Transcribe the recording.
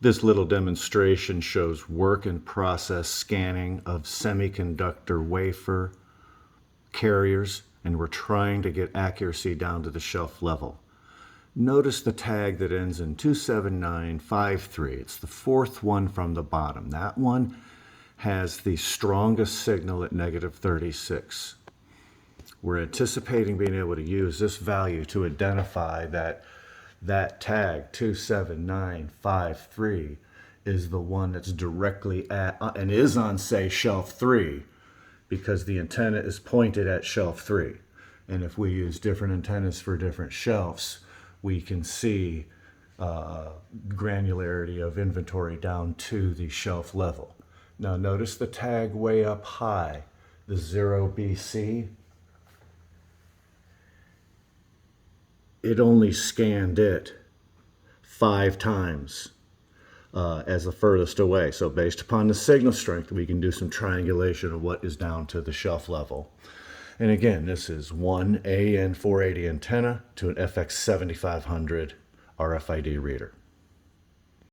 This little demonstration shows work in process scanning of semiconductor wafer carriers, and we're trying to get accuracy down to the shelf level. Notice the tag that ends in 27953. It's the fourth one from the bottom. That one has the strongest signal at -36. We're anticipating being able to use this value to identify that tag 27953 is the one that's directly at and is on, say, shelf 3, because the antenna is pointed at shelf 3. And if we use different antennas for different shelves, we can see granularity of inventory down to the shelf level. Now notice the tag way up high, the 0BC. It only scanned it 5 times as the furthest away. So based upon the signal strength, we can do some triangulation of what is down to the shelf level. And again, this is one AN480 antenna to an FX7500 RFID reader.